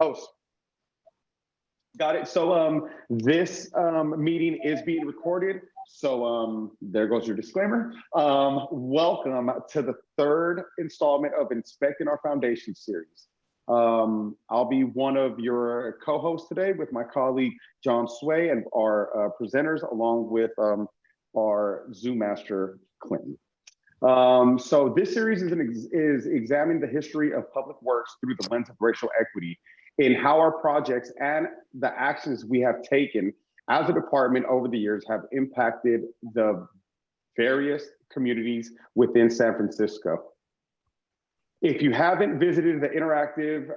Host. Got it. So this meeting is being recorded. So there goes your disclaimer. Welcome to the third installment of Inspecting Our Foundation series. I'll be one of your co-hosts today with my colleague, John Sway, and our presenters, along with our Zoom master, Clinton. So this series is examining the history of public works through the lens of racial equity in how our projects and the actions we have taken as a department over the years have impacted the various communities within San Francisco. If you haven't visited the interactive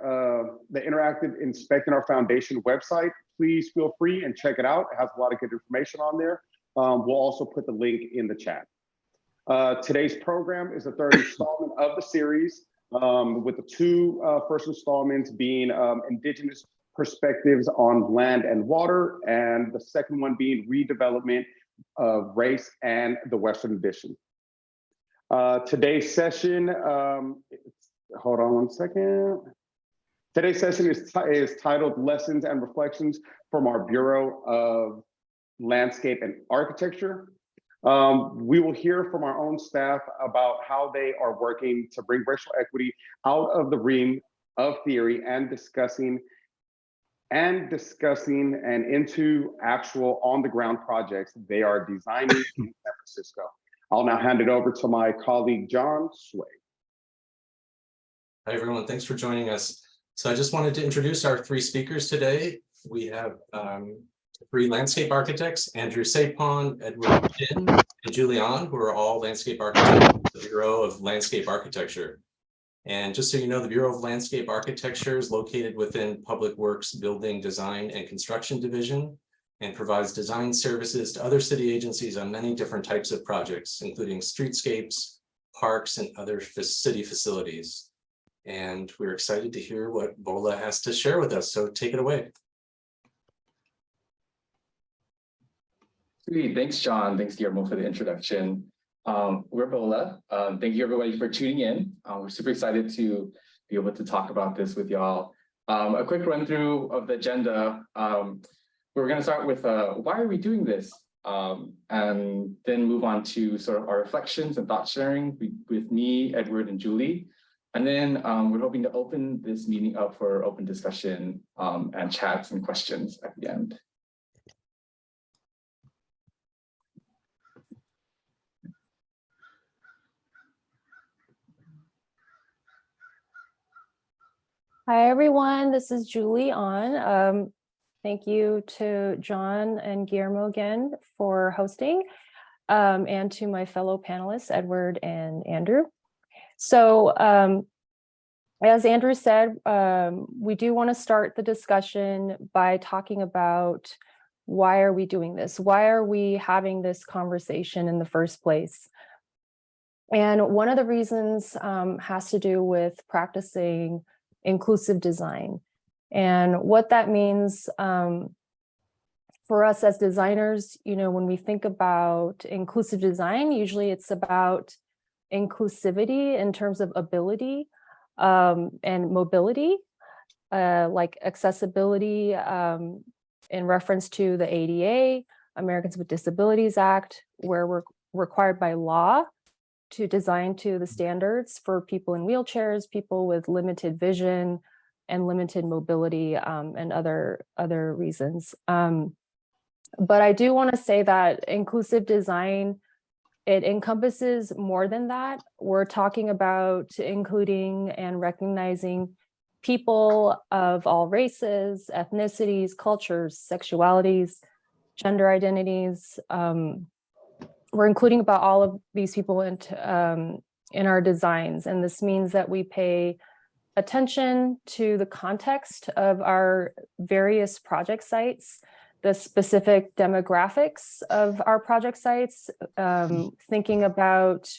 Inspecting Our Foundation website, please feel free and check it out. It has a lot of good information on there. We'll also put the link in the chat. Today's program is the third installment of the series, with the two first installments being Indigenous perspectives on land and water, and the second one being redevelopment of race and the Western Addition. Today's session, hold on one second. Today's session is titled Lessons and Reflections from our Bureau of Landscape and Architecture. We will hear from our own staff about how they are working to bring racial equity out of the realm of theory and discussing and into actual on-the-ground projects they are designing in San Francisco. I'll now hand it over to my colleague, John Sway. Hi, everyone. Thanks for joining us. So I just wanted to introduce our three speakers today. We have three landscape architects, Andrew Saephan, Edward Chin, and Julian, who are all landscape architects at the Bureau of Landscape Architecture. And just so you know, the Bureau of Landscape Architecture is located within Public Works Building Design and Construction Division and provides design services to other city agencies on many different types of projects, including streetscapes, parks, and other city facilities. And we're excited to hear what Bola has to share with us, so take it away. Sweet. Thanks, John. Thanks, Guillermo, for the introduction. We're Bola. Thank you, everybody, for tuning in. We're super excited to be able to talk about this with y'all. A quick run through of the agenda. We're going to start with why are we doing this? And then move on to sort of our reflections and thought sharing with me, Edward, and Julie. And then we're hoping to open this meeting up for open discussion and chats and questions at the end. Hi, everyone. This is Julie on. Thank you to John and Guillermo again for hosting, and to my fellow panelists, Edward and Andrew. So as Andrew said, we do want to start the discussion by talking about why are we doing this? Why are we having this conversation in the first place? And one of the reasons has to do with practicing inclusive design. And what that means for us as designers, you know, when we think about inclusive design, usually it's about inclusivity in terms of ability and mobility, like accessibility in reference to the ADA, Americans with Disabilities Act, where we're required by law to design to the standards for people in wheelchairs, people with limited vision and limited mobility, and other reasons. But I do want to say that inclusive design, it encompasses more than that. We're talking about including and recognizing people of all races, ethnicities, cultures, sexualities, gender identities. We're including about all of these people in our designs. And this means that we pay attention to the context of our various project sites, the specific demographics of our project sites, thinking about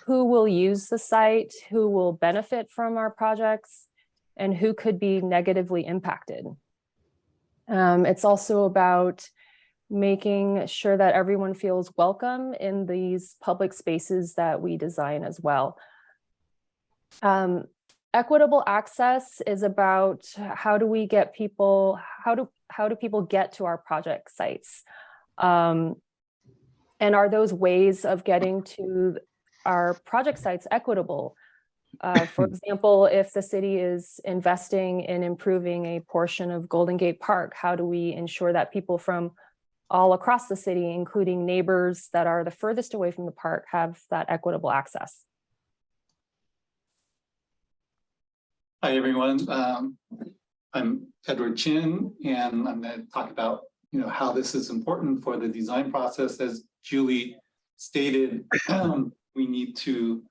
who will use the site, who will benefit from our projects, and who could be negatively impacted. It's also about making sure that everyone feels welcome in these public spaces that we design as well. equitable access is about how do we get people, how do people get to our project sites? And are those ways of getting to our project sites equitable? For example, if the city is investing in improving a portion of Golden Gate Park, how do we ensure that people from all across the city, including neighbors that are the furthest away from the park, have that equitable access? Hi, everyone. I'm Edward Chin, and I'm going to talk about how this is important for the design process. As Julie stated, we need to,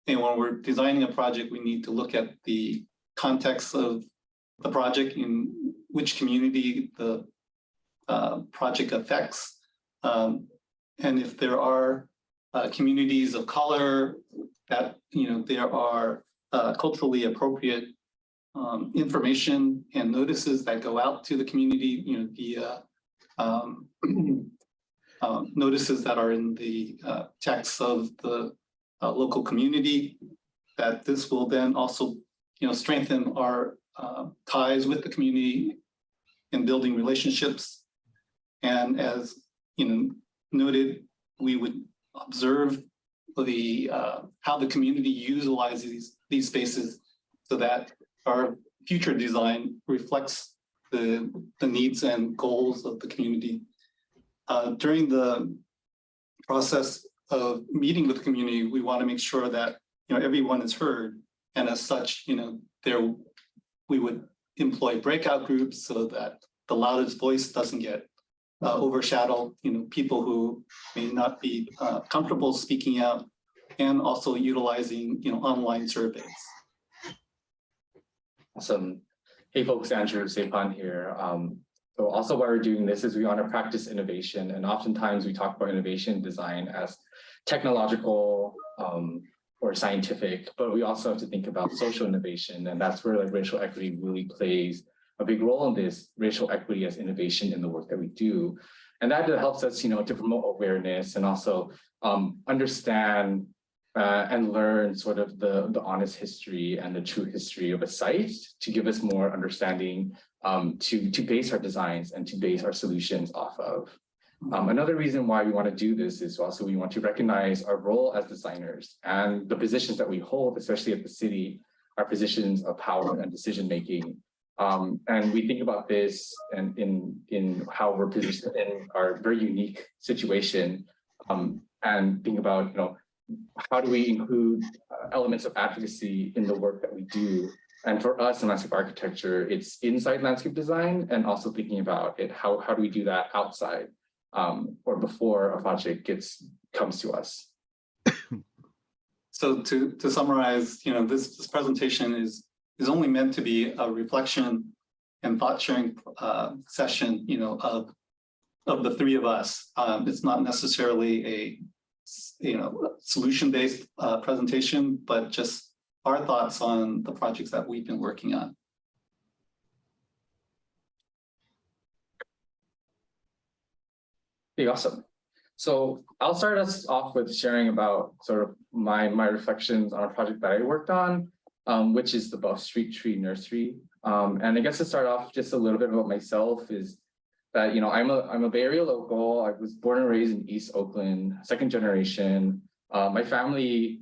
and when we're designing a project, we need to look at the context of the project, in which community the project affects, and if there are communities of color that there are culturally appropriate information and notices that go out to the community, via notices that are in the text of the local community, that this will then also strengthen our ties with the community and building relationships. And as noted, we would observe the how the community utilizes these spaces so that our future design reflects the needs and goals of the community. During the process of meeting with the community, we want to make sure that everyone is heard, and as such, we would employ breakout groups so that the loudest voice doesn't get overshadow people who may not be comfortable speaking out, and also utilizing online surveys. Awesome. Hey folks, Andrew Saephan here. So also why we're doing this is we want to practice innovation, and oftentimes we talk about innovation design as technological or scientific, but we also have to think about social innovation, and that's where racial equity really plays a big role in this, racial equity as innovation in the work that we do. And that helps us, to promote awareness and also understand and learn sort of the honest history and the true history of a site, to give us more understanding to base our designs and to base our solutions off of. Another reason why we want to do this is also we want to recognize our role as designers and the positions that we hold, especially at the city, our positions of power and decision-making. And we think about this and in how we're positioned in our very unique situation, and think about, how do we include elements of advocacy in the work that we do? And for us in landscape architecture, it's inside landscape design, and also thinking about it, how do we do that outside, or before a project comes to us. So to summarize, this presentation is only meant to be a reflection and thought sharing session, of the three of us. It's not necessarily a solution-based presentation, but just our thoughts on the projects that we've been working on. Okay, awesome. So I'll start us off with sharing about sort of my reflections on a project that I worked on, which is the Buff Street Tree Nursery. And I guess to start off, just a little bit about myself is that, I'm a Bay Area local. I was born and raised in East Oakland, second generation. My family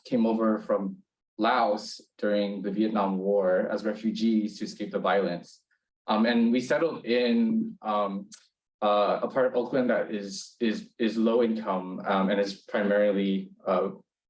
came over from Laos during the Vietnam War as refugees to escape the violence. And we settled in a part of Oakland that is low income and is primarily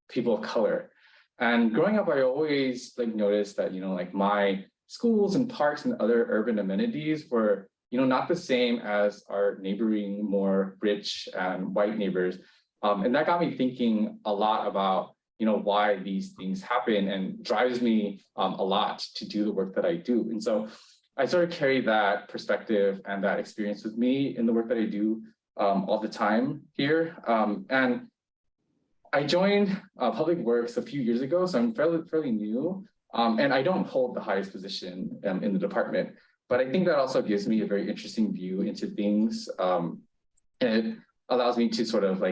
people of color. And growing up, I always noticed that, my schools and parks and other urban amenities were, not the same as our neighboring, more rich and white neighbors. And that got me thinking a lot about, why these things happen, and drives me a lot to do the work that I do. And so I sort of carry that perspective and that experience with me in the work that I do all the time here. And I joined Public Works a few years ago, so I'm fairly new, and I don't hold the highest position in the department, but I think that also gives me a very interesting view into things, and it allows me to sort of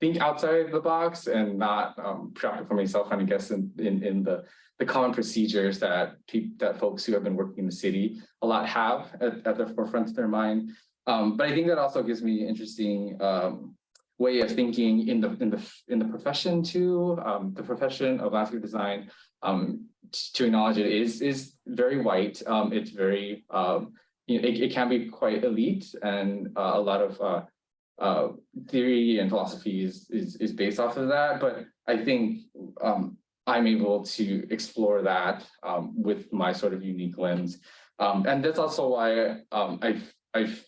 think outside the box and not preoccupy myself, I guess, in the common procedures that folks who have been working in the city a lot have at the forefront of their mind. But I think that also gives me an interesting way of thinking in the profession too. The profession of landscape design, to acknowledge it, is very white. It's very it can be quite elite, and a lot of theory and philosophy is based off of that. But I think I'm able to explore that with my sort of unique lens, and that's also why I've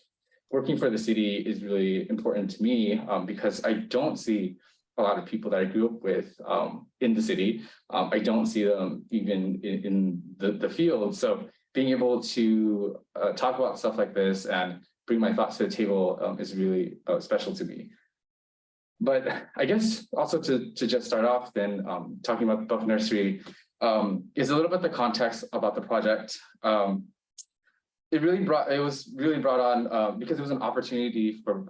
working for the city is really important to me, because I don't see a lot of people that I grew up with in the city. I don't see them even in the field. So being able to talk about stuff like this and bring my thoughts to the table is really special to me. But I guess also to just start off then, talking about the Buff Nursery is a little bit the context about the project. It was really brought on because it was an opportunity for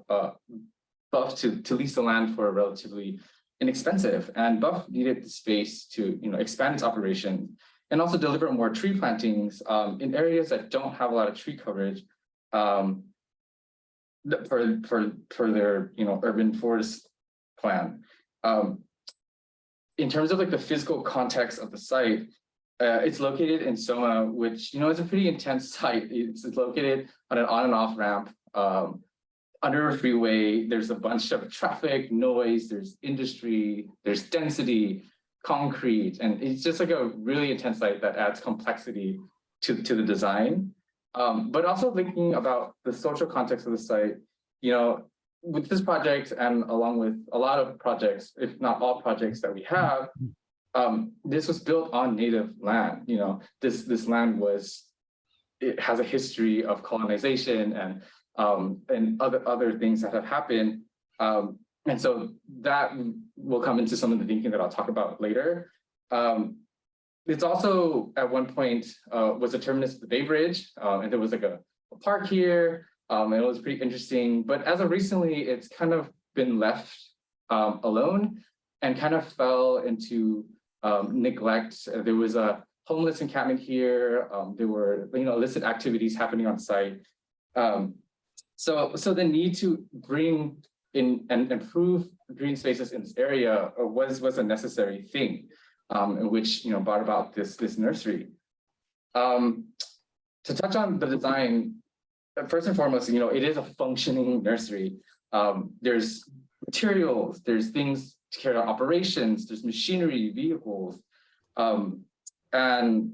Buff to lease the land for relatively inexpensive, and Buff needed the space to expand its operation and also deliver more tree plantings in areas that don't have a lot of tree coverage for their urban forest plan. In terms of like the physical context of the site, it's located in SOMA, which is a pretty intense site. It's located on an on and off ramp under a freeway. There's a bunch of traffic, noise, there's industry, there's density, concrete, and it's just like a really intense site that adds complexity to the design. But also thinking about the social context of the site, with this project and along with a lot of projects, if not all projects that we have, this was built on native land. This land has a history of colonization and other things that have happened. And so that will come into some of the thinking that I'll talk about later. It's also at one point was a terminus of the Bay Bridge, and there was like a park here, and it was pretty interesting. But as of recently, it's kind of been left alone and kind of fell into neglect. There was a homeless encampment here. There were illicit activities happening on site. So the need to bring in and improve green spaces in this area was a necessary thing, which brought about this nursery. To touch on the design, first and foremost, it is a functioning nursery. There's materials, there's things to carry out operations, there's machinery, vehicles, and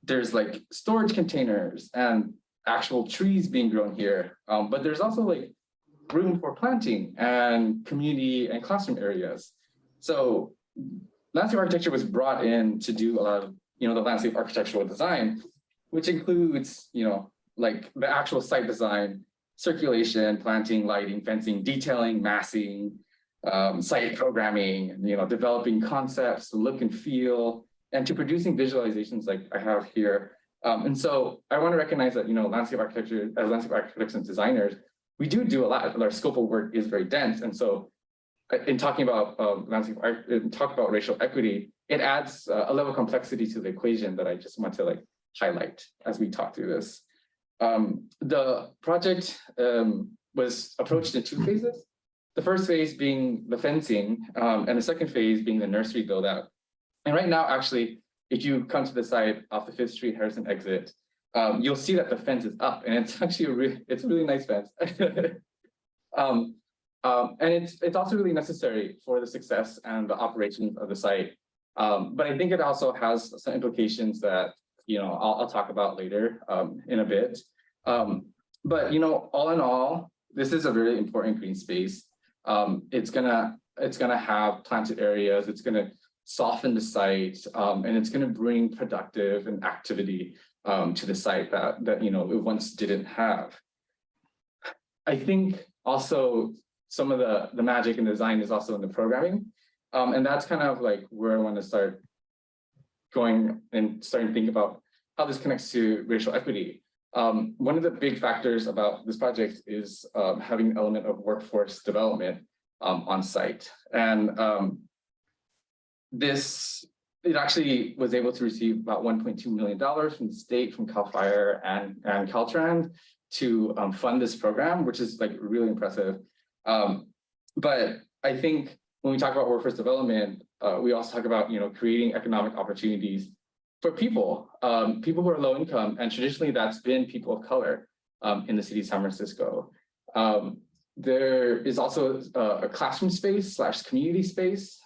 there's like storage containers and actual trees being grown here. But there's also like room for planting and community and classroom areas. So landscape architecture was brought in to do a lot of the landscape architectural design, which includes like the actual site design, circulation, planting, lighting, fencing, detailing, massing, site programming, developing concepts, the look and feel, and to producing visualizations like I have here. And so I want to recognize that landscape architecture, as landscape architects and designers, we do a lot. Our scope of work is very dense, and so in talking about landscape art, talk about racial equity, it adds a level of complexity to the equation that I just want to highlight as we talk through this. The project was approached in 2 phases. The first phase being the fencing, and the second phase being the nursery build out. And right now, actually, if you come to the site off the 5th Street Harrison exit, you'll see that the fence is up, and it's actually a really nice fence. And it's also really necessary for the success and the operations of the site. But I think it also has some implications that I'll talk about later in a bit. But all in all, this is a really important green space. It's gonna have planted areas. It's gonna soften the site, and it's gonna bring productive and activity to the site that it once didn't have. I think also some of the magic in design is also in the programming, and that's kind of like where I want to start going and starting to think about how this connects to racial equity. One of the big factors about this project is having an element of workforce development on site. And this it actually was able to receive about $1.2 million from the state, from CAL FIRE and Caltrans to fund this program, which is like really impressive. But I think when we talk about workforce development, we also talk about, you know, creating economic opportunities for people, people who are low income, and traditionally that's been people of color in the city of San Francisco. There is also a classroom space / community space,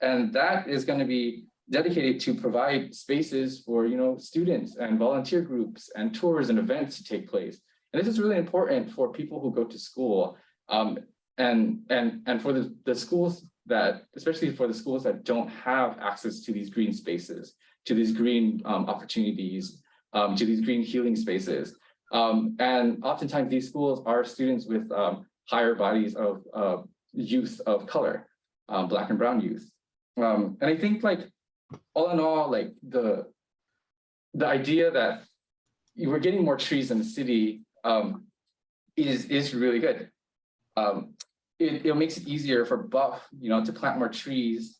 and that is going to be dedicated to provide spaces for, you know, students and volunteer groups and tours and events to take place. And this is really important for people who go to school, and for the schools that, especially for the schools that don't have access to these green spaces, to these green opportunities, to these green healing spaces. And oftentimes these schools are students with higher bodies of youth of color, Black and brown youth. And I think, like, all in all, like the idea that we're getting more trees in the city is really good. It makes it easier for Buff, you know, to plant more trees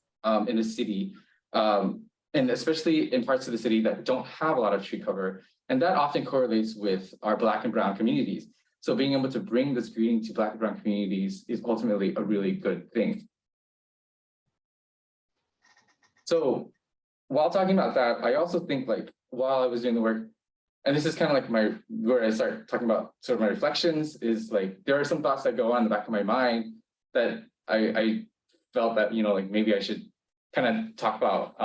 in the city, and especially in parts of the city that don't have a lot of tree cover. And that often correlates with our Black and brown communities. So being able to bring this greening to Black and brown communities is ultimately a really good thing. So while talking about that, I also think, like, while I was doing the work, and this is kind of like where I start talking about sort of my reflections, is like, there are some thoughts that go on in the back of my mind that I felt that, you know, like maybe I should kind of talk about.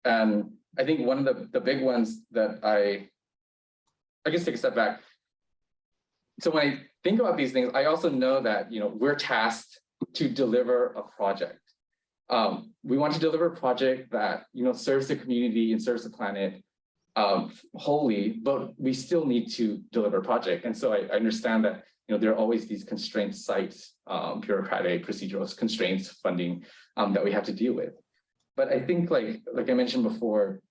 And I think one of the big ones that I guess take a step back. So when I think about these things, I also know that, you know, we're tasked to deliver a project. We want to deliver a project that, you know, serves the community and serves the planet wholly, but we still need to deliver a project. And so I understand that, you know, there are always these constraints, sites, bureaucratic, procedural constraints, funding that we have to deal with. But I think, like I mentioned before,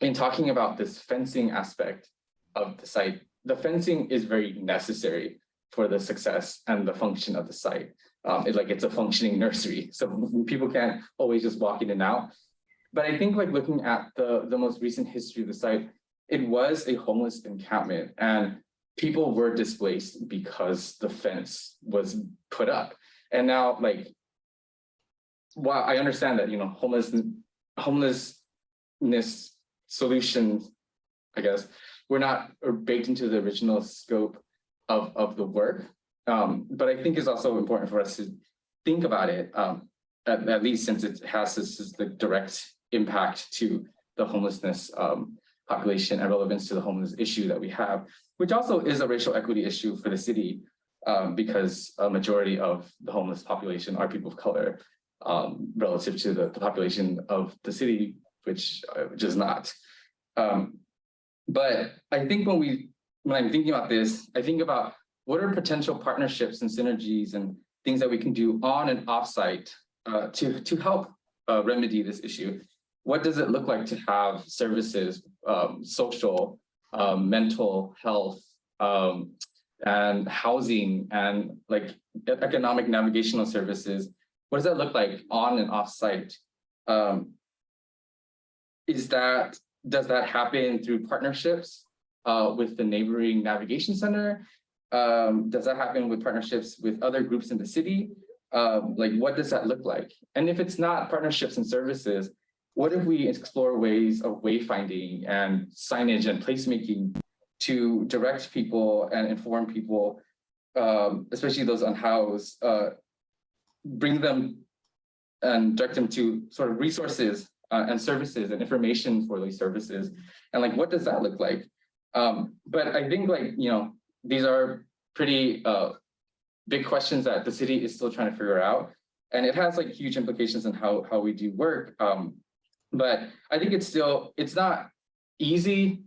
in talking about this fencing aspect of the site, the fencing is very necessary for the success and the function of the site. It's a functioning nursery, so people can't always just walk in and out. But I think, like, looking at the most recent history of the site, it was a homeless encampment, and people were displaced because the fence was put up. And now, like, while I understand that, you know, homelessness solutions, I guess, were not baked into the original scope of the work. But I think it's also important for us to think about it, at least since it has this the direct impact to the homelessness population and relevance to the homeless issue that we have, which also is a racial equity issue for the city, because a majority of the homeless population are people of color, relative to the population of the city, which is not. But I think when I'm thinking about this, I think about what are potential partnerships and synergies and things that we can do on and off-site to help remedy this issue. What does it look like to have services, social, mental health, and housing, and like economic navigational services? What does that look like on and off-site? Does that happen through partnerships with the neighboring navigation center? Does that happen with partnerships with other groups in the city? Like, what does that look like? And if it's not partnerships and services, what if we explore ways of wayfinding and signage and placemaking to direct people and inform people, especially those unhoused, bring them and direct them to sort of resources and services and information for these services? And like, what does that look like? But I think, like, you know, these are pretty big questions that the city is still trying to figure out. And it has like huge implications on how we do work. But I think it's not easy.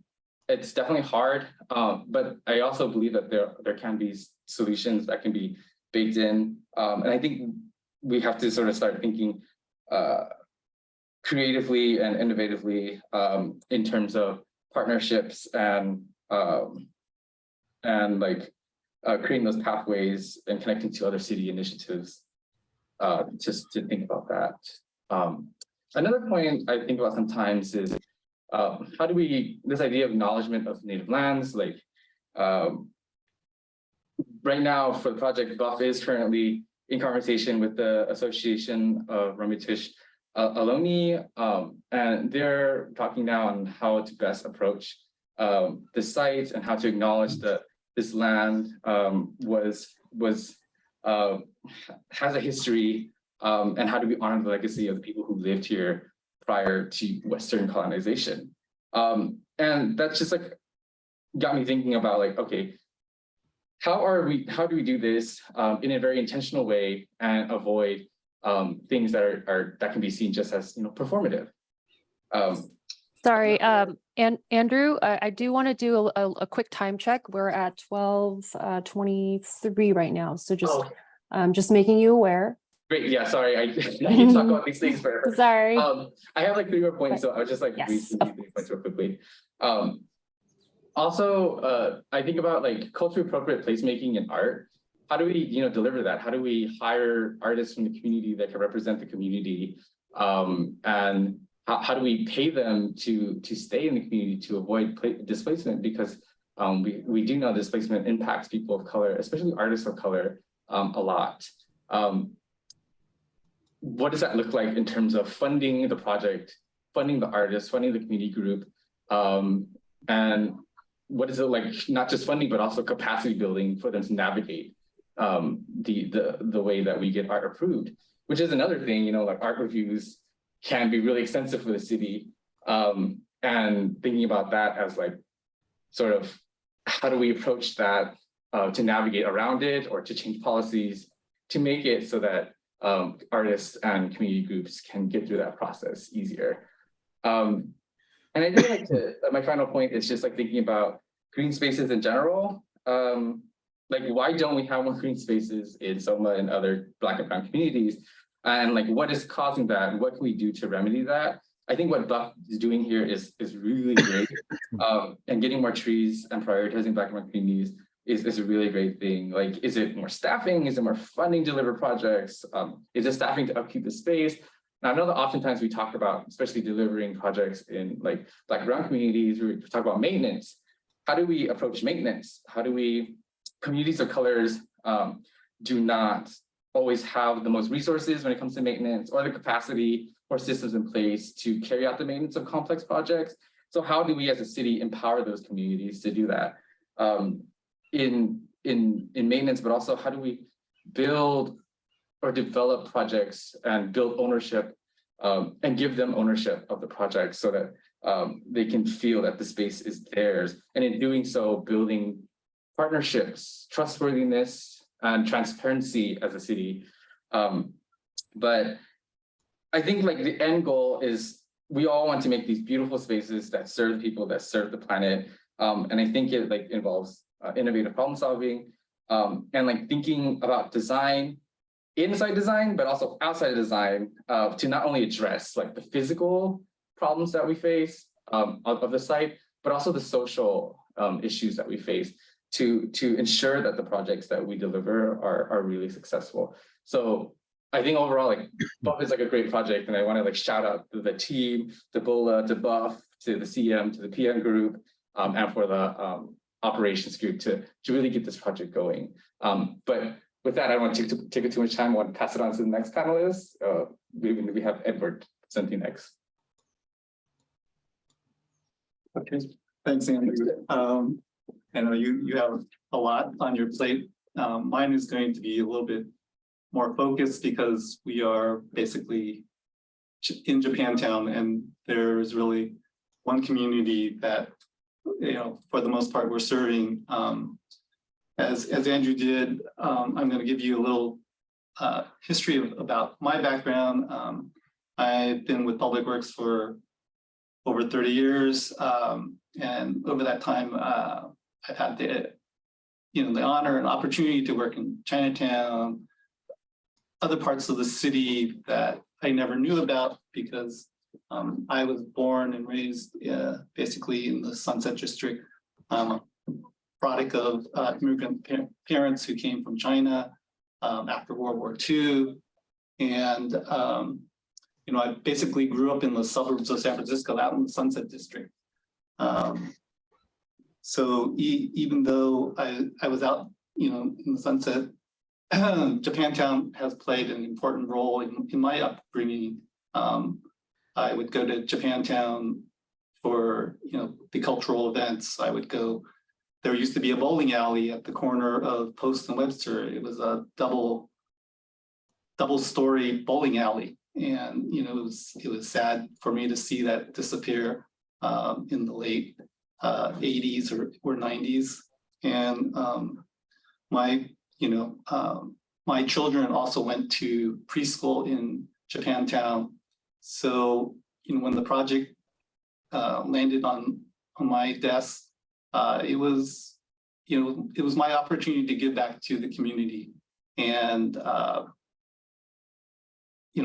It's definitely hard. But I also believe that there can be solutions that can be baked in. And I think we have to sort of start thinking creatively and innovatively in terms of partnerships and like creating those pathways and connecting to other city initiatives, just to think about that. Another point I think about sometimes is how do we, this idea of acknowledgement of native lands, like right now for the project, Buff is currently in conversation with the Association of Ramaytush Ohlone, and they're talking now on how to best approach the site and how to acknowledge that this land has a history, and how do we honor the legacy of the people who lived here prior to Western colonization. And that's just like got me thinking about like, okay, how do we do this in a very intentional way and avoid things that can be seen just as, you know, performative. Sorry, and Andrew, I do want to do a quick time check. We're at 12:23 right now, so just making you aware. Great, yeah, sorry, I can talk about these things forever. Sorry. I have like 3 more points, so I was just like read these 3 points real quickly. Also, I think about like culturally appropriate placemaking in art. How do we, you know, deliver that? How do we hire artists from the community that can represent the community? And how do we pay them to stay in the community to avoid displacement? Because we do know displacement impacts people of color, especially artists of color, a lot. What does that look like in terms of funding the project, funding the artists, funding the community group? And what is it like, not just funding, but also capacity building for them to navigate the way that we get art approved, which is another thing, you know, like art reviews can be really expensive for the city. And thinking about that as like, sort of, how do we approach that to navigate around it or to change policies to make it so that artists and community groups can get through that process easier. And I think like my final point is just like thinking about green spaces in general. Like, why don't we have more green spaces in SOMA and other Black and Brown communities? And like, what is causing that? What can we do to remedy that? I think what Buff is doing here is really great. And getting more trees and prioritizing Black and Brown communities is a really great thing. Like, is it more staffing? Is it more funding to deliver projects? Is it staffing to upkeep the space? Now, I know that oftentimes we talk about, especially delivering projects in like Black and Brown communities, we talk about maintenance. How do we approach maintenance? How do we, communities of colors do not always have the most resources when it comes to maintenance or the capacity or systems in place to carry out the maintenance of complex projects. So how do we as a city empower those communities to do that in maintenance, but also how do we build or develop projects and build ownership and give them ownership of the project so that they can feel that the space is theirs. And in doing so, building partnerships, trustworthiness, and transparency as a city. But I think like the end goal is we all want to make these beautiful spaces that serve people, that serve the planet. And I think it like involves innovative problem solving and like thinking about design, inside design, but also outside design to not only address like the physical problems that we face of the site, but also the social issues that we face to ensure that the projects that we deliver are really successful. So I think overall, like Buff is like a great project, and I want to like shout out to the team, to Bola, to Buff, to the CM, to the PM group, and for the operations group to really get this project going. But with that, I don't want to take it too much time. I want to pass it on to the next panelist. We have Edward presenting next. Okay, thanks, Andrew. I know you have a lot on your plate. Mine is going to be a little bit more focused because we are basically in Japantown, and there's really one community that, you know, for the most part, we're serving. As Andrew did, I'm going to give you a little history about my background. I've been with Public Works for over 30 years, and over that time, I've had the honor and opportunity to work in Chinatown, other parts of the city that I never knew about because I was born and raised basically in the Sunset District, product of immigrant parents who came from China after World War II. And I basically grew up in the suburbs of San Francisco, out in the Sunset District. So even though I was out, in the Sunset, Japantown has played an important role in my upbringing. I would go to Japantown for, the cultural events. I would go, there used to be a bowling alley at the corner of Post and Webster. It was a double-story bowling alley. And, it was sad for me to see that disappear in the late 80s or 90s. And my children also went to preschool in Japantown. So, when the project landed on my desk, it was my opportunity to give back to the community. And,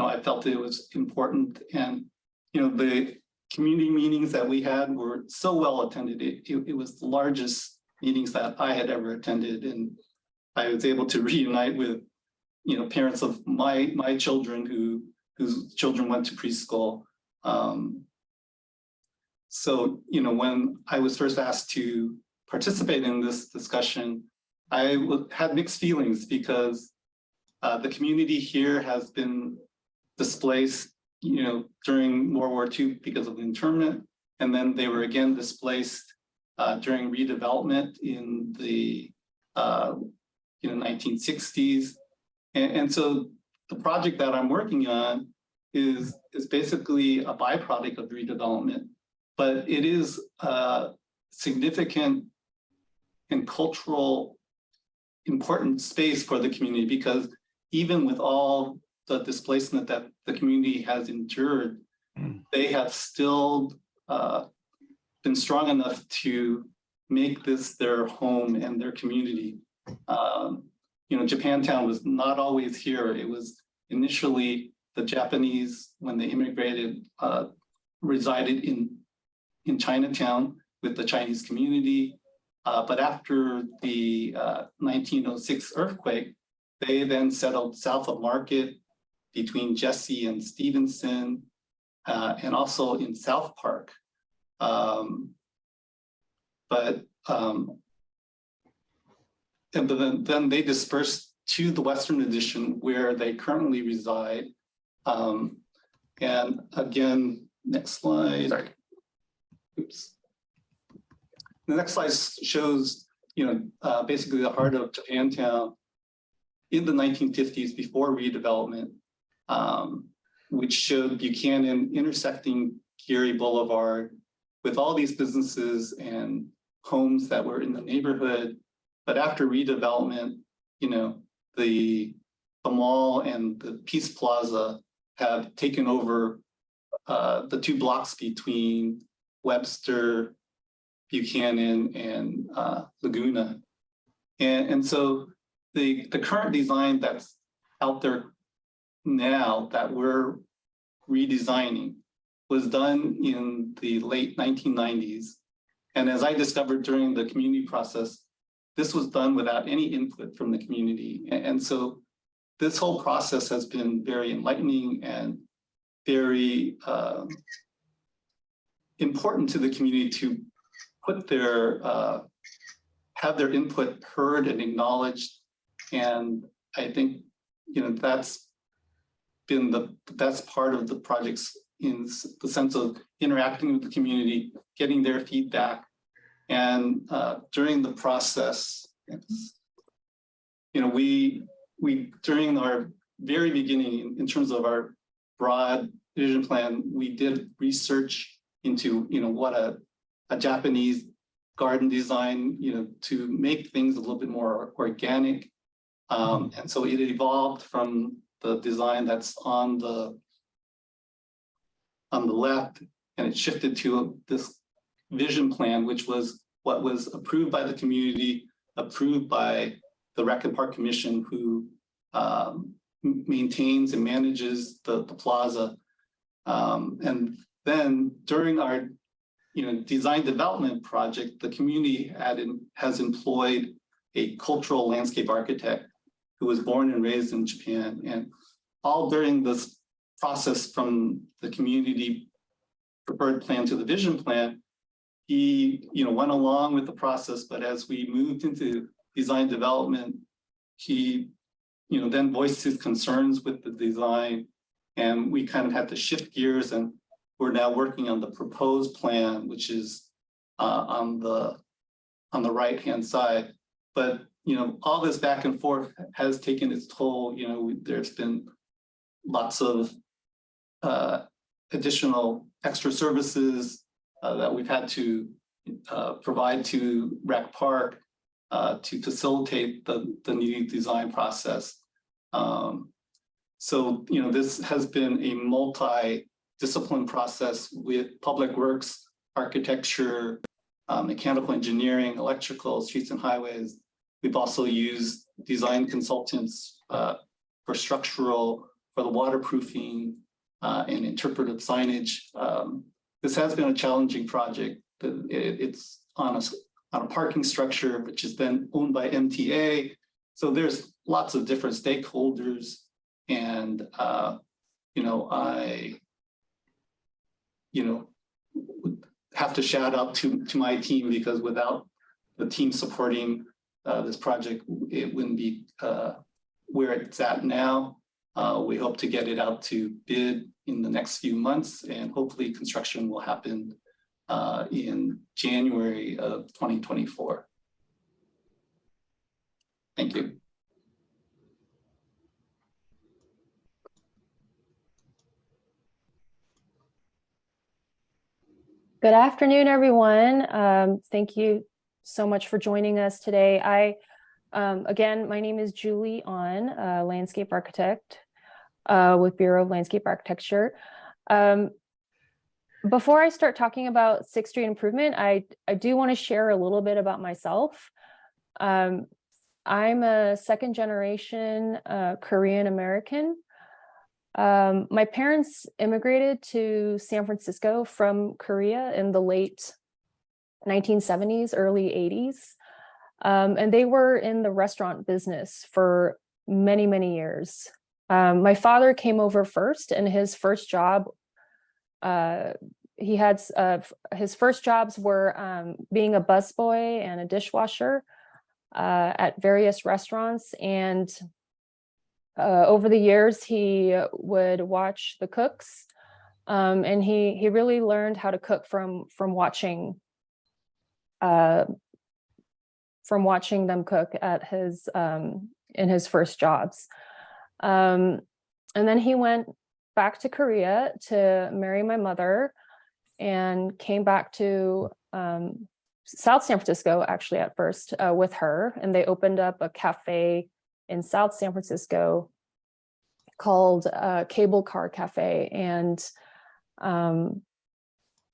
I felt it was important. And, the community meetings that we had were so well attended. It was the largest meetings that I had ever attended. And I was able to reunite with, parents of my children whose children went to preschool. So, when I was first asked to participate in this discussion, I had mixed feelings because the community here has been displaced, during World War II because of the internment, and then they were again displaced during redevelopment in the 1960s. And so the project that I'm working on is basically a byproduct of redevelopment, but it is a significant and cultural important space for the community, because even with all the displacement that the community has endured, they have still been strong enough to make this their home and their community. Japantown was not always here. It was initially the Japanese, when they immigrated, resided in Chinatown with the Chinese community. But after the 1906 earthquake, they then settled south of Market between Jesse and Stevenson, and also in South Park. And then they dispersed to the Western Addition, where they currently reside. And again, next slide. Sorry. Oops. The next slide shows, basically the heart of Japantown in the 1950s before redevelopment, which showed Buchanan intersecting Geary Boulevard with all these businesses and homes that were in the neighborhood. But after redevelopment, the mall and the Peace Plaza have taken over the 2 blocks between Webster, Buchanan, and Laguna. And so the current design that's out there now that we're redesigning was done in the late 1990s. And as I discovered during the community process, this was done without any input from the community. And so this whole process has been very enlightening and very important to the community to put have their input heard and acknowledged. And I think, that's been the best part of the projects, in the sense of interacting with the community, getting their feedback. And during the process, we during our very beginning, in terms of our broad vision plan, we did research into, what a Japanese garden design, to make things a little bit more organic. And so it evolved from the design that's on the left, and it shifted to this vision plan, which was what was approved by the community, approved by the Rec and Park Commission, who maintains and manages the plaza. And then during our design development project, the community has employed a cultural landscape architect who was born and raised in Japan. And all during this process from the community preferred plan to the vision plan, he, went along with the process, but as we moved into design development, he, then voiced his concerns with the design, and we kind of had to shift gears, and we're now working on the proposed plan, which is on the right-hand side. But, all this back and forth has taken its toll. There's been lots of additional extra services that we've had to provide to Rec Park to facilitate the new design process. So, this has been a multi-discipline process with public works, architecture, mechanical engineering, electrical, streets and highways. We've also used design consultants for structural, for the waterproofing, and interpretive signage. This has been a challenging project. It's on a parking structure, which is then owned by MTA. So there's lots of different stakeholders, and I have to shout out to my team, because without the team supporting this project, it wouldn't be where it's at now. We hope to get it out to bid in the next few months, and hopefully construction will happen in January of 2024. Thank you. Good afternoon, everyone. Thank you so much for joining us today. Again, my name is Julie On, landscape architect with Bureau of Landscape Architecture. Before I start talking about 6th Street improvement, I do want to share a little bit about myself. I'm a second generation Korean American. My parents immigrated to San Francisco from Korea in the late 1970s, early 80s. And they were in the restaurant business for many, many years. My father came over first, and his first job, his first jobs were being a busboy and a dishwasher at various restaurants. And over the years, he would watch the cooks, and he really learned how to cook from watching them cook at his in his first jobs. And then he went back to Korea to marry my mother, and came back to South San Francisco, actually, at first with her, and they opened up a cafe in South San Francisco called Cable Car Cafe. And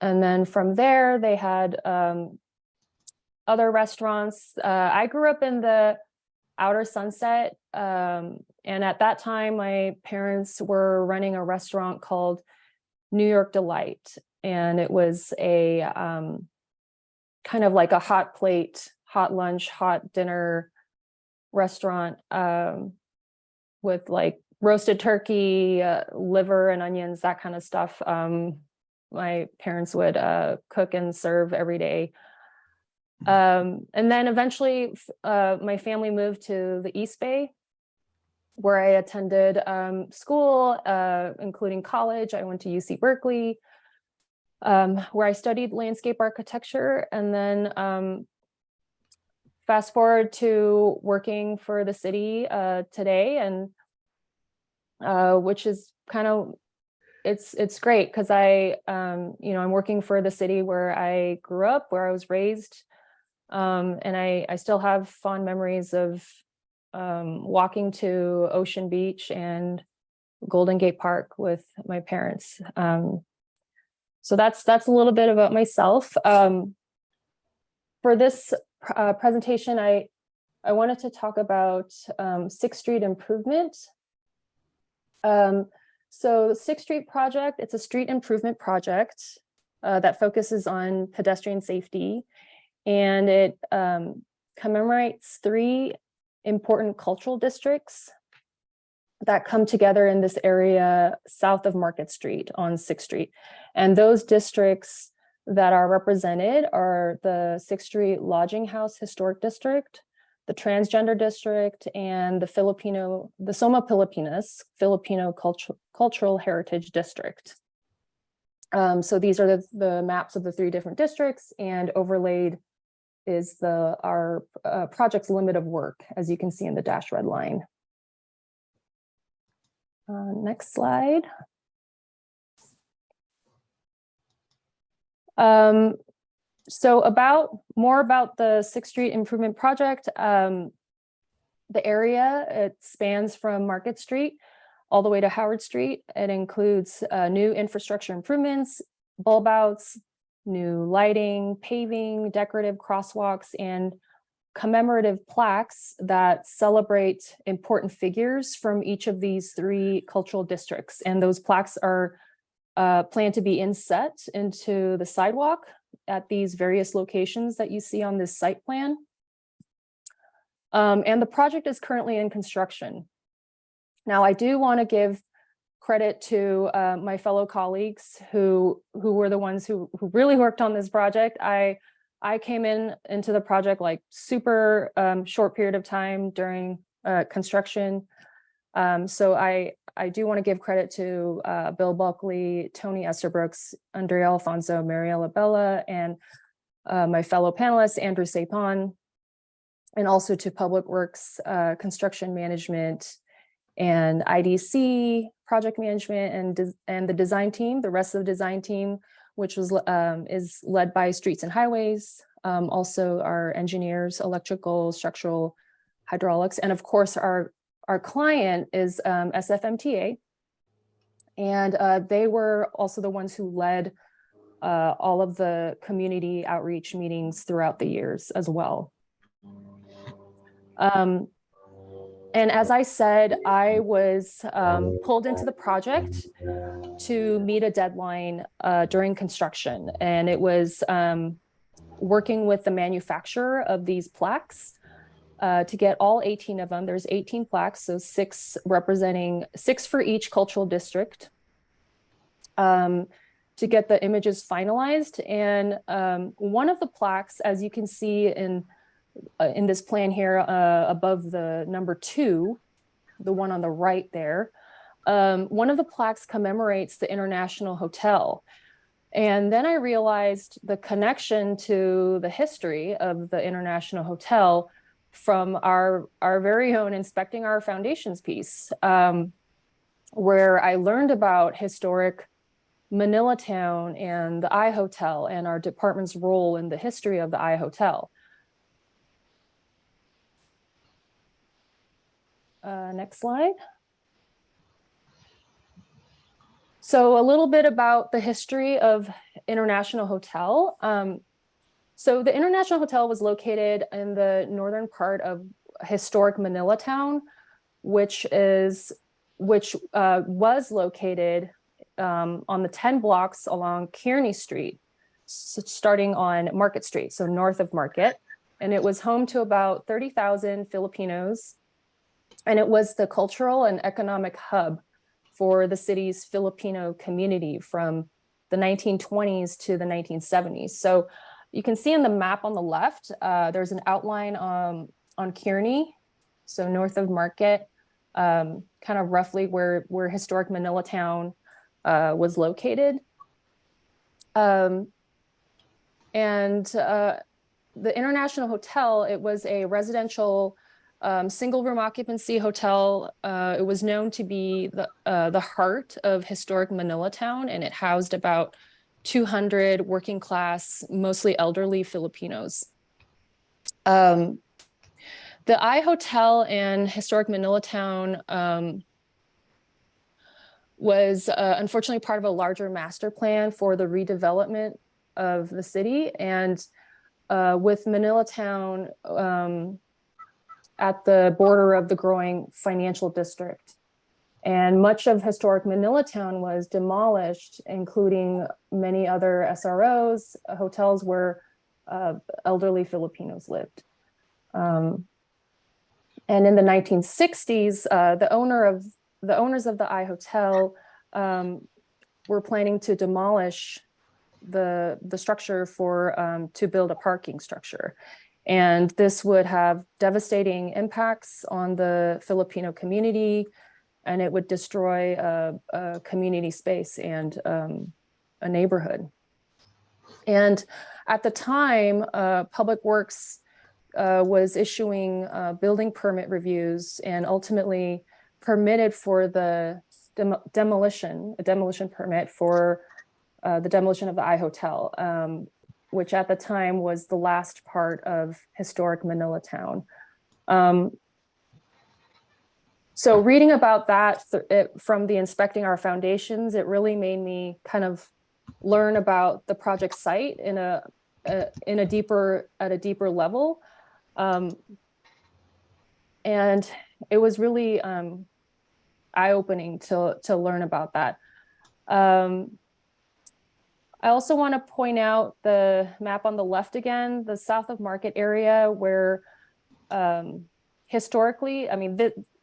then from there, they had other restaurants. I grew up in the Outer Sunset, and at that time, my parents were running a restaurant called New York Delight, and it was a kind of like a hot plate, hot lunch, hot dinner restaurant with like roasted turkey, liver and onions, that kind of stuff. My parents would cook and serve every day. And then eventually my family moved to the East Bay, where I attended school, including college. I went to UC Berkeley, where I studied landscape architecture. And then fast forward to working for the city today, and which is kind of, it's great because I'm working for the city where I grew up, where I was raised. And I still have fond memories of walking to Ocean Beach and Golden Gate Park with my parents. So that's a little bit about myself. For this presentation, I wanted to talk about 6th Street improvement. So the 6th Street project, it's a street improvement project that focuses on pedestrian safety, and it commemorates 3 important cultural districts that come together in this area south of Market Street on 6th Street. And those districts that are represented are the 6th Street Lodging House Historic District, the Transgender District, and the SOMA Pilipinas, Filipino Cultural Heritage District. So these are the maps of the 3 different districts, and overlaid is our project's limit of work, as you can see in the dashed red line. Next slide. So more about the 6th Street Improvement Project. The area, it spans from Market Street all the way to Howard Street. It includes new infrastructure improvements, bulb outs, new lighting, paving, decorative crosswalks, and commemorative plaques that celebrate important figures from each of these 3 cultural districts. And those plaques are planned to be inset into the sidewalk at these various locations that you see on this site plan. And the project is currently in construction. Now, I do want to give credit to my fellow colleagues who were the ones who really worked on this project. I came into the project like super short period of time during construction. So I do want to give credit to Bill Buckley, Tony Esterbrooks, Andrea Alfonso, Mariela Bella, and my fellow panelists, Andrew Saephan, and also to Public Works, Construction Management, and IDC, Project Management, and the design team, the rest of the design team, which was is led by Streets and Highways, also our engineers, electrical, structural, hydraulics, and of course our client is SFMTA, and they were also the ones who led all of the community outreach meetings throughout the years as well. And as I said, I was pulled into the project to meet a deadline during construction, and it was working with the manufacturer of these plaques to get all 18 of them. There's 18 plaques, so 6 for each cultural district, to get the images finalized. And one of the plaques, as you can see in this plan here above the number 2, the one on the right there, one of the plaques commemorates the International Hotel. And then I realized the connection to the history of the International Hotel from our very own Inspecting Our Foundations piece, where I learned about historic Manila Town and the I Hotel and our department's role in the history of the I Hotel. Next slide. So a little bit about the history of International Hotel. So the International Hotel was located in the northern part of historic Manila Town, which was located on the 10 blocks along Kearney Street, starting on Market Street, so north of Market. And it was home to about 30,000 Filipinos. And it was the cultural and economic hub for the city's Filipino community from the 1920s to the 1970s. So you can see in the map on the left, there's an outline on Kearney, so north of Market, kind of roughly where historic Manila Town was located. And the International Hotel, it was a residential single room occupancy hotel. It was known to be the heart of historic Manila Town, and it housed about 200 working class, mostly elderly Filipinos. The I Hotel and historic Manila Town was unfortunately part of a larger master plan for the redevelopment of the city. And with Manila Town at the border of the growing financial district. And much of historic Manila Town was demolished, including many other SROs, hotels where elderly Filipinos lived. And in the 1960s, the owner of the owners of the I Hotel were planning to demolish the structure for to build a parking structure. And this would have devastating impacts on the Filipino community, and it would destroy a community space and a neighborhood. And at the time, Public Works was issuing building permit reviews and ultimately permitted for the a demolition permit for the demolition of the I Hotel, which at the time was the last part of historic Manila town. So reading about that from the Inspecting Our Foundations, it really made me kind of learn about the project site at a deeper level. And it was really eye-opening to learn about that. I also want to point out the map on the left again, the south of Market area, where historically, I mean,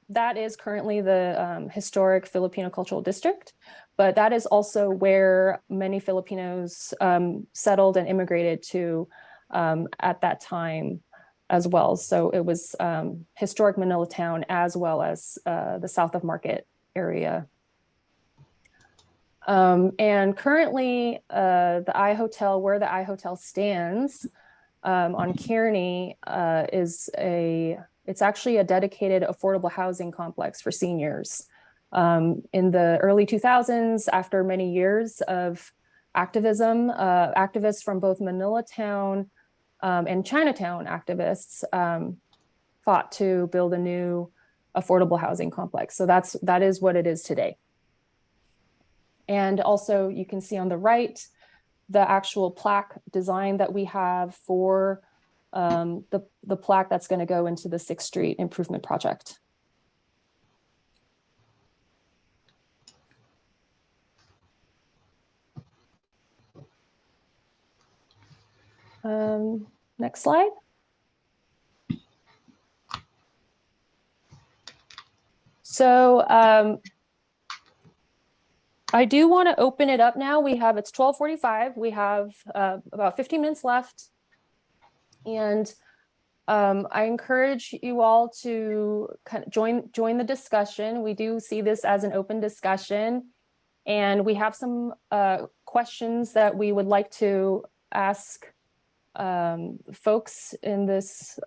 that is currently the historic Filipino Cultural District, but that is also where many Filipinos settled and immigrated to at that time as well. So it was historic Manila town as well as the south of Market area. And currently, the I Hotel, where the I Hotel stands on Kearney, it's actually a dedicated affordable housing complex for seniors. In the early 2000s, after many years of activism, activists from both Manila town and Chinatown activists fought to build a new affordable housing complex. So that is what it is today. And also you can see on the right, the actual plaque design that we have for the plaque that's going to go into the 6th Street Improvement Project. Next slide. So I do want to open it up now. It's 12:45. We have about 15 minutes left. And I encourage you all to kind of join the discussion. We do see this as an open discussion. And we have some questions that we would like to ask folks in this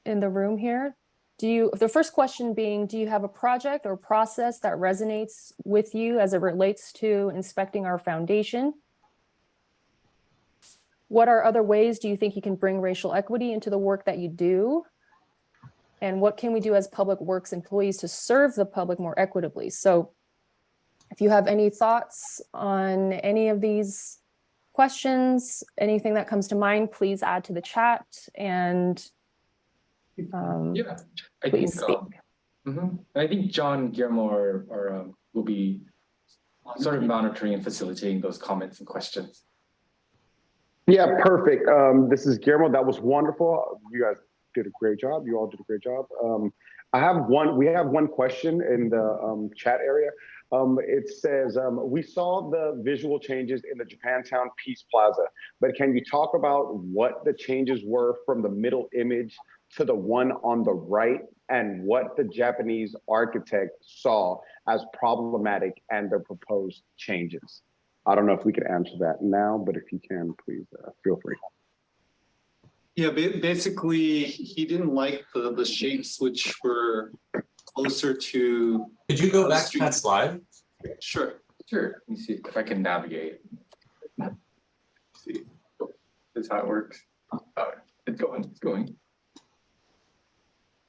in the room here. The first question being, do you have a project or process that resonates with you as it relates to inspecting our foundation? What are other ways do you think you can bring racial equity into the work that you do? And what can we do as Public Works employees to serve the public more equitably? So if you have any thoughts on any of these questions, anything that comes to mind, please add to the chat and yeah, I think I think John, Guillermo will be sort of monitoring and facilitating those comments and questions. Yeah, perfect. This is Guillermo. That was wonderful. You guys did a great job. You all did a great job. We have one question in the chat area. It says, we saw the visual changes in the Japantown Peace Plaza, but can you talk about what the changes were from the middle image to the one on the right, and what the Japanese architect saw as problematic and the proposed changes? I don't know if we could answer that now, but if you can, please feel free. Yeah, basically, he didn't like the shapes which were closer to. Could you go back to that slide? Sure. Sure. Let me see if I can navigate. Let's see. This is how it works. Oh, it's going.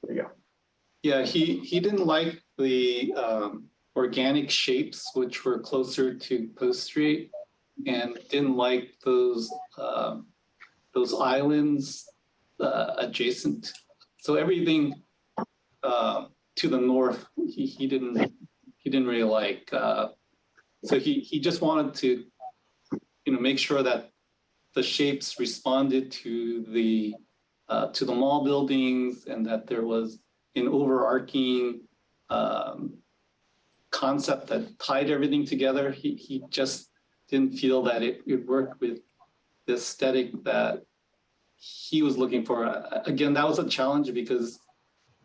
There you go. Yeah, he didn't like the organic shapes which were closer to Post Street, and didn't like those islands adjacent. So everything to the north, he didn't really like. So he just wanted to, make sure that the shapes responded to the mall buildings, and that there was an overarching concept that tied everything together. He just didn't feel that it worked with the aesthetic that he was looking for. Again, that was a challenge because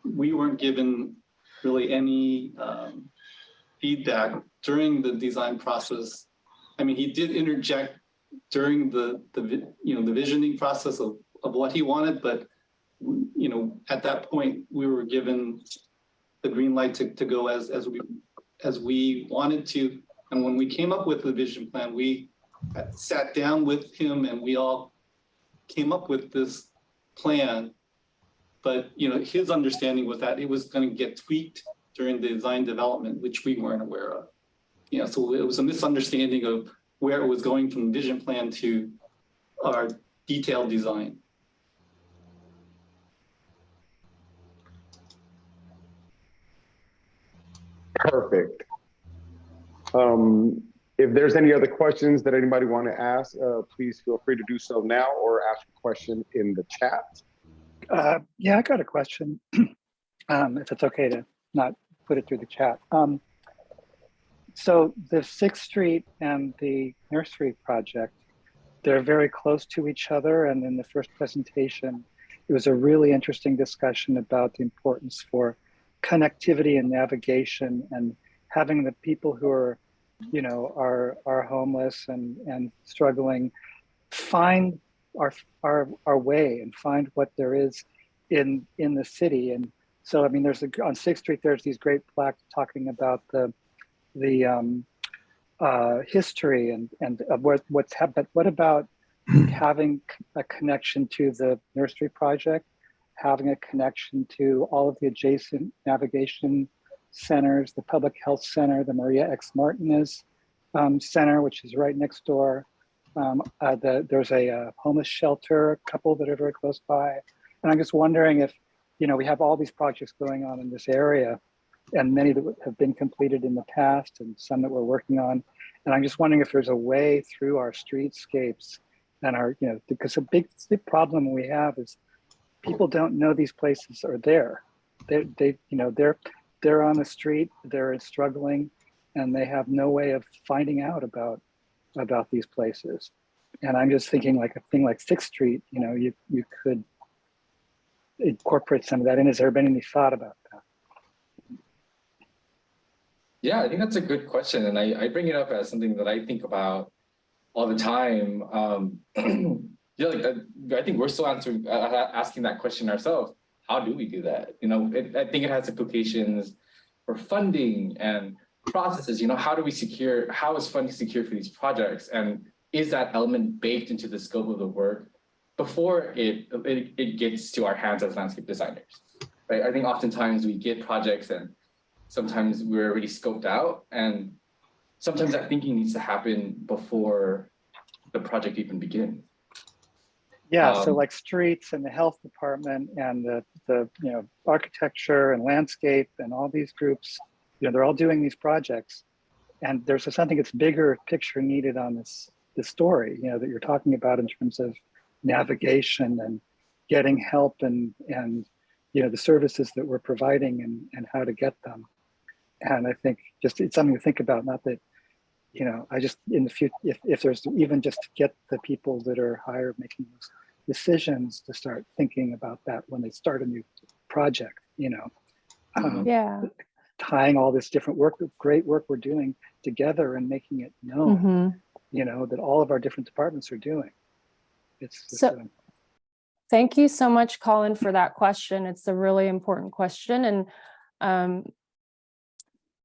we weren't given really any feedback during the design process. I mean, he did interject during the visioning process of what he wanted, but at that point we were given the green light to go as we wanted to. And when we came up with the vision plan, we sat down with him and we all came up with this plan. But his understanding was that it was going to get tweaked during the design development, which we weren't aware of. So it was a misunderstanding of where it was going from vision plan to our detailed design. Perfect. If there's any other questions that anybody want to ask, please feel free to do so now or ask a question in the chat. Yeah, I got a question, if it's okay to not put it through the chat. So the 6th Street and the nursery project, they're very close to each other. And in the first presentation, it was a really interesting discussion about the importance for connectivity and navigation and having the people who are, are homeless and struggling find our way and find what there is in the city. And so, I mean, on 6th Street, there's these great plaques talking about the history and of what's happened. What about having a connection to the nursery project, having a connection to all of the adjacent navigation centers, the public health center, the Maria X. Martinez Center, which is right next door. There's a homeless shelter, a couple that are very close by. And I'm just wondering if, we have all these projects going on in this area and many that have been completed in the past and some that we're working on. And I'm just wondering if there's a way through our streetscapes and our, because a big problem we have is people don't know these places are there. They're on the street, they're struggling, and they have no way of finding out about these places. And I'm just thinking like a thing like 6th Street, you could incorporate some of that in. Has there been any thought about that? Yeah, I think that's a good question. And I bring it up as something that I think about all the time. I think we're still asking that question ourselves. How do we do that? I think it has implications for funding and processes. How is funding secured for these projects? And is that element baked into the scope of the work before it gets to our hands as landscape designers? Right? I think oftentimes we get projects and sometimes we're already scoped out, and sometimes that thinking needs to happen before the project even begins. Yeah, so like streets and the health department and the architecture and landscape and all these groups, they're all doing these projects, and there's something that's bigger picture needed on this story, that you're talking about in terms of navigation and getting help and the services that we're providing and how to get them. And I think just it's something to think about. Not that I just in the future, if there's even just to get the people that are hired making those decisions to start thinking about that when they start a new project, Yeah. tying all this different work, great work we're doing together and making it known, that all of our different departments are doing. Thank you so much, Colin, for that question. It's a really important question. And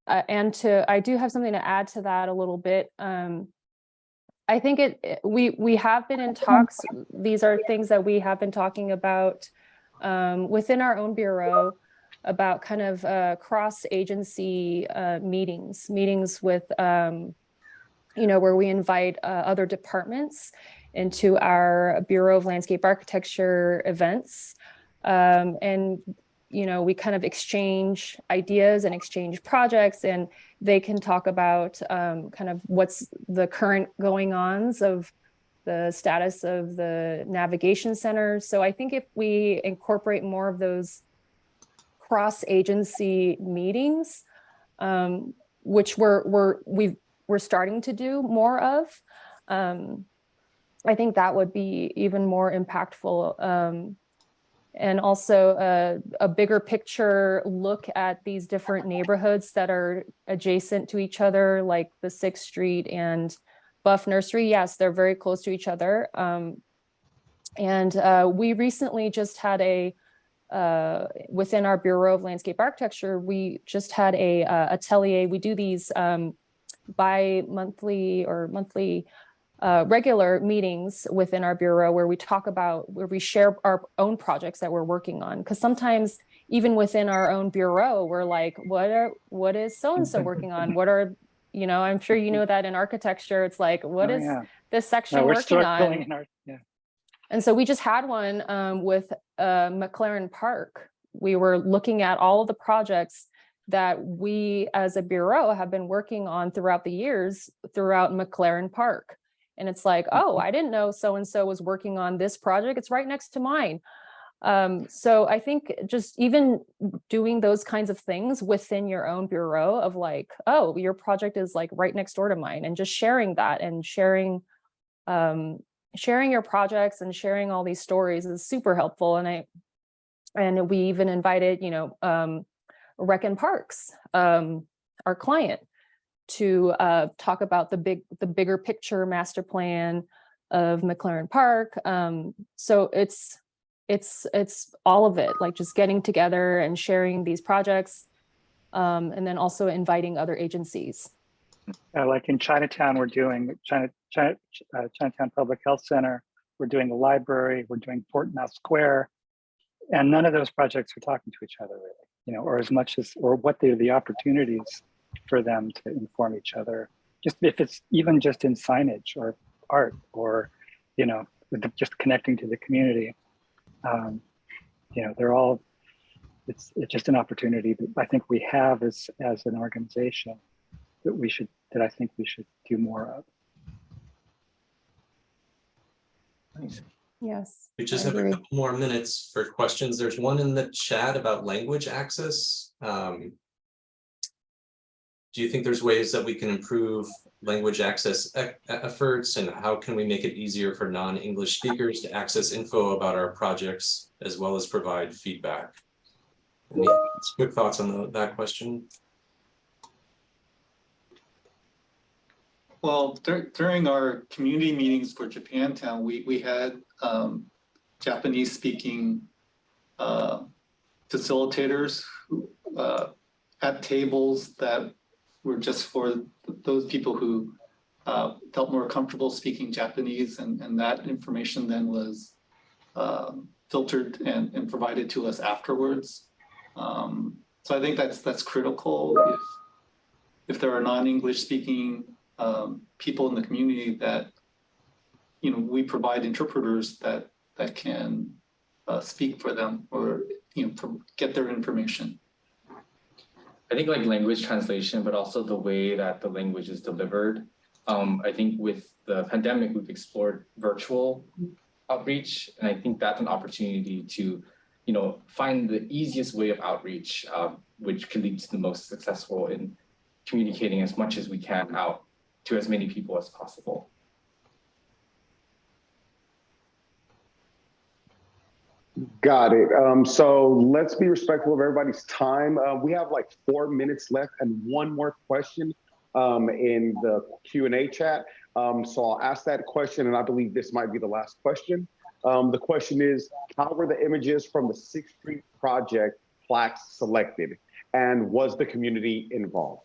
I do have something to add to that a little bit. I think we have been in talks. These are things that we have been talking about within our own bureau about kind of cross-agency meetings with, where we invite other departments into our Bureau of Landscape Architecture events. And we kind of exchange ideas and exchange projects, and they can talk about kind of what's the current going-ons of the status of the navigation centers. So I think if we incorporate more of those cross-agency meetings, which we're starting to do more of. I think that would be even more impactful. And also a bigger picture look at these different neighborhoods that are adjacent to each other, like the 6th Street and Buff Nursery. Yes, they're very close to each other. We recently just had within our Bureau of Landscape Architecture, we just had a atelier. We do these bi-monthly or monthly regular meetings within our bureau where we share our own projects that we're working on. Because sometimes even within our own bureau, we're like, what is so-and-so working on? What are, I'm sure you know that in architecture, it's like, what is this section working on? And so we just had one with McLaren Park. We were looking at all of the projects that we as a bureau have been working on throughout the years throughout McLaren Park. And it's like, oh, I didn't know so-and-so was working on this project. It's right next to mine. So I think just even doing those kinds of things within your own bureau of like, oh, your project is like right next door to mine, and just sharing that and sharing your projects and sharing all these stories is super helpful. And we even invited, Rec and Parks, our client, to talk about the bigger picture master plan of McLaren Park. So it's all of it, like just getting together and sharing these projects, and then also inviting other agencies. Like in Chinatown, we're doing Chinatown Public Health Center. We're doing the library. We're doing Portmouth Square, and none of those projects are talking to each other really, or as much as, or what the opportunities for them to inform each other. Just if it's even just in signage or art, or just connecting to the community. They're all. It's just an opportunity that I think we have as an organization that I think we should do more of. Nice. Yes. We just have a couple more minutes for questions. There's one in the chat about language access. Do you think there's ways that we can improve language access efforts, and how can we make it easier for non-English speakers to access info about our projects as well as provide feedback? Any quick thoughts on that question? Well, during our community meetings for Japantown, we had Japanese speaking facilitators who at tables that were just for those people who felt more comfortable speaking Japanese, and that information then was filtered and provided to us afterwards. So I think that's critical. If there are non-English speaking people in the community, that we provide interpreters that can speak for them, or get their information. I think like language translation, but also the way that the language is delivered. I think with the pandemic, we've explored virtual outreach, and I think that's an opportunity to find the easiest way of outreach, which can lead to the most successful in communicating as much as we can out to as many people as possible. Got it. So let's be respectful of everybody's time. We have like 4 minutes left and one more question in the Q&A chat. So I'll ask that question, and I believe this might be the last question. The question is, how were the images from the 6th Street project plaques selected, and was the community involved?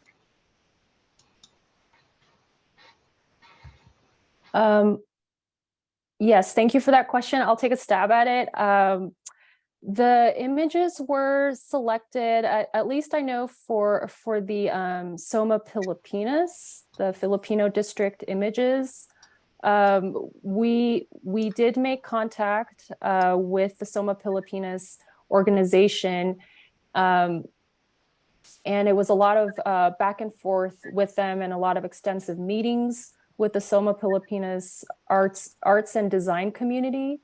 Yes, thank you for that question. I'll take a stab at it. The images were selected, at least I know for the SOMA Pilipinas, the Filipino district images. We did make contact with the SOMA Pilipinas organization, and it was a lot of back and forth with them and a lot of extensive meetings with the SOMA Pilipinas arts and design community.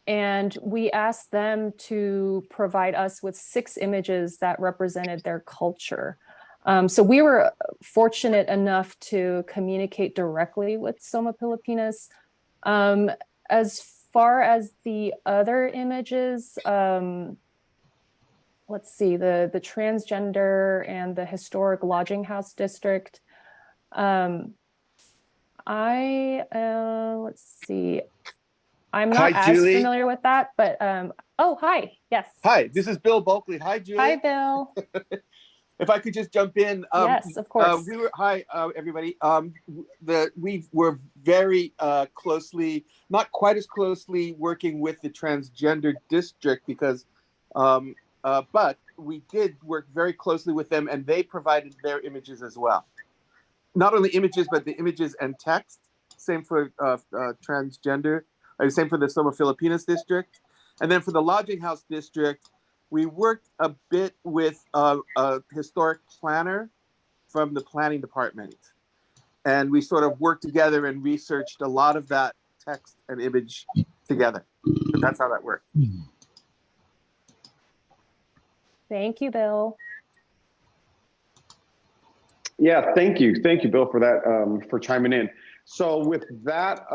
And we asked them to provide us with 6 images that represented their culture. So we were fortunate enough to communicate directly with SOMA Pilipinas. As far as the other images, let's see, the transgender and the historic lodging house district. Let's see. I'm not Hi, as Julie. familiar with that, but oh, hi. Yes. Hi, this is Bill Bulkley. Hi, Julie. Hi, Bill. If I could just jump in. Yes, of course. Hi, everybody. We were very closely, not quite as closely working with the transgender district because, but we did work very closely with them and they provided their images as well. Not only images, but the images and text. Same for transgender. Same for the SOMA Filipinas district. And then for the lodging house district, we worked a bit with a historic planner from the planning department. And we sort of worked together and researched a lot of that text and image together. So that's how that worked. Thank you, Bill. Yeah, thank you, Bill, for that, for chiming in. So with that,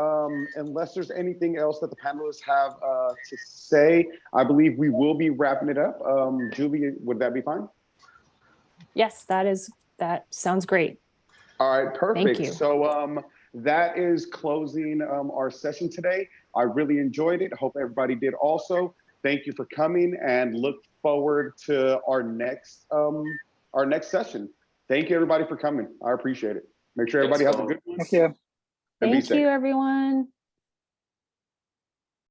unless there's anything else that the panelists have to say, I believe we will be wrapping it up. Julie, would that be fine? Yes, that sounds great. All right, perfect. Thank you. So that is closing our session today. I really enjoyed it. Hope everybody did also. Thank you for coming and look forward to our next session. Thank you, everybody, for coming. I appreciate it. Make sure everybody has a good one. Thank you. And be Thank safe. you, everyone.